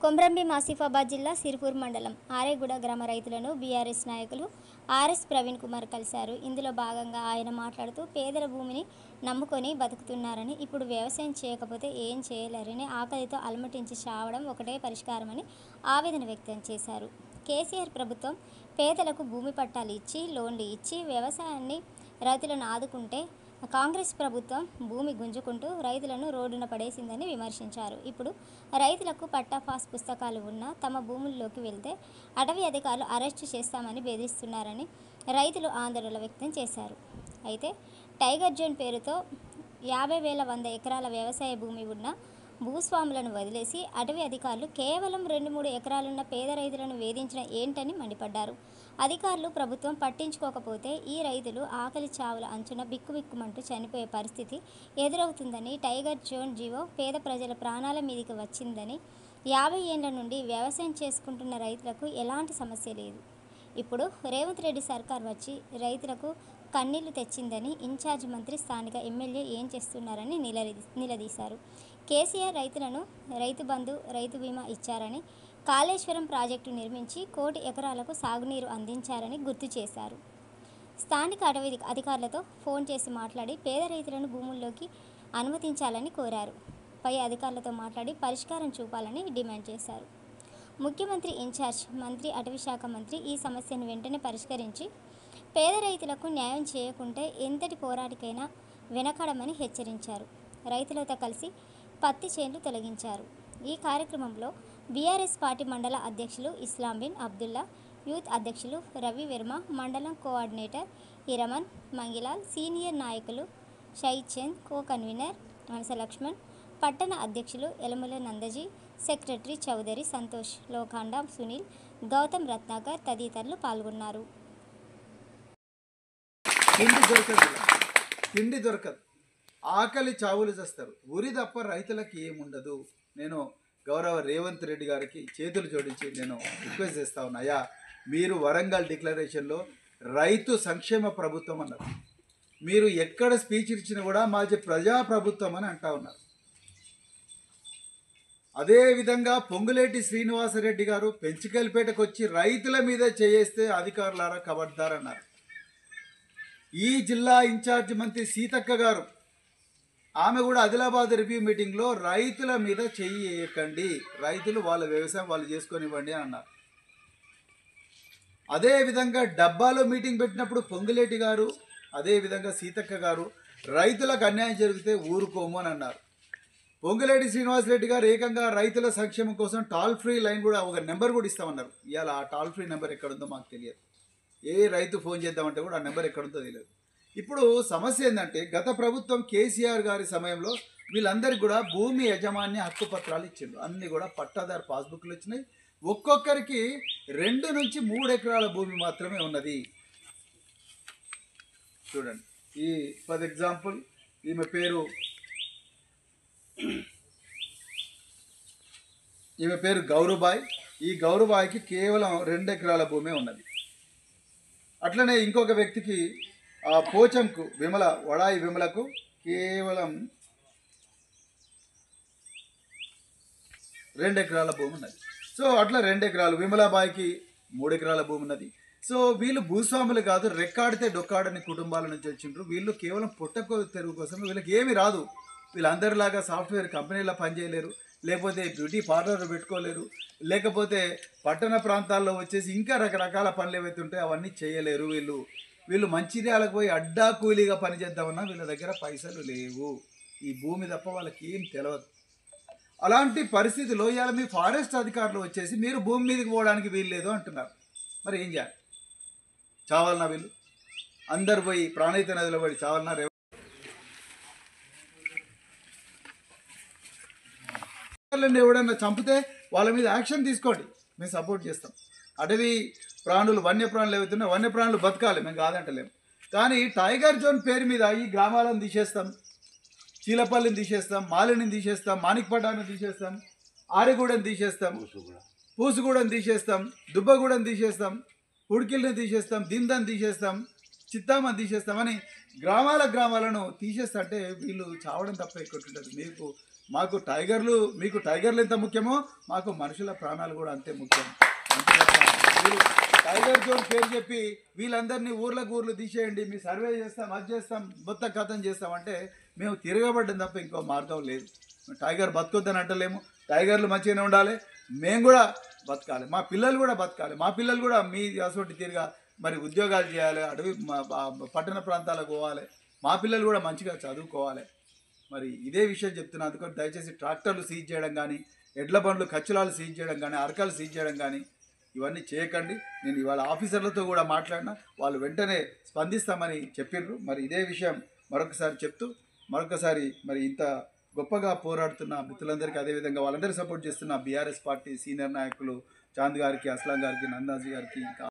కొమ్రంభీం ఆసిఫాబాద్ జిల్లా సిర్పూర్ మండలం ఆరేగూడ గ్రామ రైతులను బీఆర్ఎస్ నాయకులు ఆర్ఎస్ ప్రవీణ్ కుమార్ కలిశారు. ఇందులో భాగంగా ఆయన మాట్లాడుతూ పేదల భూమిని నమ్ముకొని బతుకుతున్నారని, ఇప్పుడు వ్యవసాయం చేయకపోతే ఏం చేయలేరని, ఆకలితో అలమటించి చావడం ఒకటే పరిష్కారమని ఆవేదన వ్యక్తం చేశారు. కేసీఆర్ ప్రభుత్వం పేదలకు భూమి పట్టాలు ఇచ్చి, లోన్లు ఇచ్చి వ్యవసాయాన్ని రైతులను ఆదుకుంటే కాంగ్రెస్ ప్రభుత్వం భూమి గుంజుకుంటూ రైతులను రోడ్డున పడేసిందని విమర్శించారు. ఇప్పుడు రైతులకు పట్టా పాస్ పుస్తకాలు ఉన్నా తమ భూముల్లోకి వెళ్తే అటవీ అధికారులు అరెస్టు చేస్తామని బెదిరిస్తున్నారని రైతులు ఆందోళన వ్యక్తం చేశారు. అయితే టైగర్ జోన్ పేరుతో 50,100 ఎకరాల వ్యవసాయ భూమి ఉన్న భూస్వాములను వదిలేసి అటవీ అధికారులు కేవలం 2-3 ఎకరాలున్న పేద రైతులను వేధించడం ఏంటని మండిపడ్డారు. అధికారులు ప్రభుత్వం పట్టించుకోకపోతే ఈ రైతులు ఆకలి చావుల అంచున బిక్కుబిక్కుమంటూ చనిపోయే పరిస్థితి ఎదురవుతుందని, టైగర్ జోన్ జీవో పేద ప్రజల ప్రాణాల మీదకి వచ్చిందని, 50 ఏళ్ల నుండి వ్యవసాయం చేసుకుంటున్న రైతులకు ఎలాంటి సమస్య లేదు. ఇప్పుడు రేవంత్ రెడ్డి సర్కార్ వచ్చి రైతులకు కన్నీళ్లు తెచ్చిందని, ఇన్ఛార్జ్ మంత్రి స్థానిక ఎమ్మెల్యే ఏం చేస్తున్నారని నిలదీశారు. కేసీఆర్ రైతులను రైతు బంధు, రైతు బీమా ఇచ్చారని, కాళేశ్వరం ప్రాజెక్టు నిర్మించి 1 కోటి ఎకరాలకు సాగునీరు అందించారని గుర్తు చేశారు. స్థానిక అటవీ అధికారులతో ఫోన్ చేసి మాట్లాడి పేద రైతులను భూముల్లోకి అనుమతించాలని కోరారు. పై అధికారులతో మాట్లాడి పరిష్కారం చూపాలని డిమాండ్ చేశారు. ముఖ్యమంత్రి ఇన్ఛార్జ్ మంత్రి, అటవీ శాఖ మంత్రి ఈ సమస్యను వెంటనే పరిష్కరించి పేద రైతులకు న్యాయం చేయకుంటే ఎంతటి పోరాటికైనా వెనకడమని హెచ్చరించారు. రైతులతో కలిసి పత్తి చేన్లు తొలగించారు. ఈ కార్యక్రమంలో బీఆర్ఎస్ పార్టీ మండల అధ్యక్షులు ఇస్లాంబిన్ అబ్దుల్లా, యూత్ అధ్యక్షులు రవి వర్మ, మండలం కోఆర్డినేటర్ ఇరమన్ మంగిలాల్, సీనియర్ నాయకులు షహీద్ చంద్, కో కన్వీనర్ మనస లక్ష్మణ్, పట్టణ అధ్యక్షులు ఎలముల నందజీ, సెక్రటరీ చౌదరి సంతోష్, లోఖండా సునీల్, గౌతమ్ రత్నాకర్ తదితరులు పాల్గొన్నారు. తిండి దొరకదు, ఆకలి చావులు చేస్తారు. ఉరి తప్ప రైతులకి ఏముండదు. నేను గౌరవ రేవంత్ రెడ్డి గారికి చేతులు జోడించి నేను రిక్వెస్ట్ చేస్తా ఉన్నా, అయ్యా మీరు వరంగల్ డిక్లరేషన్లో రైతు సంక్షేమ ప్రభుత్వం అన్నారు. మీరు ఎక్కడ స్పీచ్ ఇచ్చినా కూడా మాది ప్రజాప్రభుత్వం అని అంటా ఉన్నారు. అదేవిధంగా పొంగులేటి శ్రీనివాసరెడ్డి గారు పెంచికల్పేటకు వచ్చి రైతుల మీద చేయేస్తే అధికారులారా కబడ్దారన్నారు. ఈ జిల్లా ఇన్ఛార్జ్ మంత్రి సీతక్క గారు, ఆమె కూడా ఆదిలాబాద్ రివ్యూ మీటింగ్లో రైతుల మీద చెయ్యి వేయకండి, రైతులు వాళ్ళ వ్యవసాయం వాళ్ళు చేసుకొనివ్వండి అని అన్నారు. అదేవిధంగా డబ్బాలో మీటింగ్ పెట్టినప్పుడు పొంగులేటి గారు, అదేవిధంగా సీతక్క గారు రైతులకు అన్యాయం జరిగితే ఊరుకోము అని అన్నారు. పొంగులేటి శ్రీనివాసరెడ్డి గారు ఏకంగా రైతుల సంక్షేమం కోసం టోల్ ఫ్రీ లైన్ కూడా ఒక నెంబర్ కూడా ఇస్తామన్నారు. ఇవాళ ఆ టోల్ ఫ్రీ నెంబర్ ఎక్కడుందో మాకు తెలియదు. ఏ రైతు ఫోన్ చేద్దామంటే కూడా ఆ నెంబర్ ఎక్కడుందో తెలియదు. ఇప్పుడు సమస్య ఏంటంటే, గత ప్రభుత్వం కేసీఆర్ గారి సమయంలో వీళ్ళందరికీ కూడా భూమి యజమాన్య హక్కు పత్రాలు ఇచ్చిండ్రు. అన్నీ కూడా పట్టాదారు పాస్బుక్లు వచ్చినాయి. ఒక్కొక్కరికి 2 నుంచి 3 ఎకరాల భూమి మాత్రమే ఉన్నది. చూడండి, ఈ ఫర్ ఎగ్జాంపుల్ ఈమె పేరు గౌరబాయ్. ఈ గౌరబాయ్కి కేవలం 2 ఎకరాల భూమే ఉన్నది. అట్లనే ఇంకొక వ్యక్తికి పోచంకు వడాయి విమలకు కేవలం 2 ఎకరాల భూమి ఉన్నది. సో అట్లా 2 ఎకరాలు, విమలాబాయికి 3 ఎకరాల భూమి ఉన్నది. సో వీళ్ళు భూస్వాములు కాదు, రెక్కాడితే డొక్కాడని కుటుంబాల నుంచి వచ్చిండ్రు. వీళ్ళు కేవలం పుట్టకు తెరుగు కోసం, వీళ్ళకి ఏమి రాదు. వీళ్ళందరిలాగా సాఫ్ట్వేర్ కంపెనీలో పనిచేయలేరు, లేకపోతే బ్యూటీ పార్లర్ పెట్టుకోలేరు, లేకపోతే పట్టణ ప్రాంతాల్లో వచ్చేసి ఇంకా రకరకాల పనులు ఏవైతే ఉంటాయో అవన్నీ చేయలేరు. వీళ్ళు మంచిర్యాలకు పోయి అడ్డా కూలీగా పనిచేద్దామన్నా వీళ్ళ దగ్గర పైసలు లేవు. ఈ భూమి తప్ప వాళ్ళకి ఏం తెలియదు. అలాంటి పరిస్థితిలో ఇవాళ మీ ఫారెస్ట్ అధికారులు వచ్చేసి మీరు భూమి మీదకి పోవడానికి వీలు లేదు అంటున్నారు. మరి ఏం చేయాలి? చావాలన్నా వీళ్ళు అందరు పోయి ప్రాణహిత నదిలో పడి చావాలన్నా? ఎవడన్నా చంపితే వాళ్ళ మీద యాక్షన్ తీసుకోండి, మేము సపోర్ట్ చేస్తాం. అటవీ ప్రాణులు, వన్యప్రాణులు ఏవైతున్నాయో వన్యప్రాణులు బతకాలి, మేము కాదంటలేము. కానీ టైగర్ జోన్ పేరు మీద ఈ గ్రామాలను తీసేస్తాం, చీలపల్లిని తీసేస్తాం, మాలిని తీసేస్తాం, మాణిక్పటాన్ని తీసేస్తాం, ఆరెగూడని తీసేస్తాం, పూసుగూడని తీసేస్తాం, దుబ్బగూడని తీసేస్తాం, ఉడికిల్ని తీసేస్తాం, దిందని తీసేస్తాం, చిత్తామని తీసేస్తామని గ్రామాలను తీసేస్తుంటే వీళ్ళు చావడం తప్ప ఎక్కుంటుంటుంది. మీకు టైగర్లు ఎంత ముఖ్యమో మాకు మనుషుల ప్రాణాలు కూడా అంతే ముఖ్యం. అంతే తప్ప వీళ్ళు టైగర్ జోన్ పేరు చెప్పి వీళ్ళందరినీ ఊర్లు తీసేయండి, మీ సర్వే చేస్తాం, అది చేస్తాం, మొత్తం కథం చేస్తామంటే మేము తిరగబడ్డం తప్ప ఇంకో మార్గం లేదు. టైగర్ బతకొద్దని అంటలేము, టైగర్లు మంచిగానే ఉండాలి, మేము కూడా బతకాలి, మా పిల్లలు కూడా బతకాలి, మా పిల్లలు కూడా మీ అసోటి తిరిగా మరి ఉద్యోగాలు చేయాలి, పట్టణ ప్రాంతాలకు పోవాలి, మా పిల్లలు కూడా మంచిగా చదువుకోవాలి. మరి ఇదే విషయం చెప్తున్నా. అందుకని దయచేసి ట్రాక్టర్లు సీజ్ చేయడం కానీ, ఎడ్ల బండ్లు కచ్చులాలు సీజ్ చేయడం కానీ, అరకాలు సీజ్ చేయడం కానీ ఇవన్నీ చేయకండి. నేను ఇవాళ ఆఫీసర్లతో కూడా మాట్లాడినా, వాళ్ళు వెంటనే స్పందిస్తామని చెప్పిర్రు. మరి ఇదే విషయం మరొకసారి చెప్తూ మరి ఇంత గొప్పగా పోరాడుతున్న మిత్రులందరికీ, అదేవిధంగా వాళ్ళందరూ సపోర్ట్ చేస్తున్న బీఆర్ఎస్ పార్టీ సీనియర్ నాయకులు చాంద్ గారికి, అస్లాం గారికి, నందాజీ గారికి, ఇంకా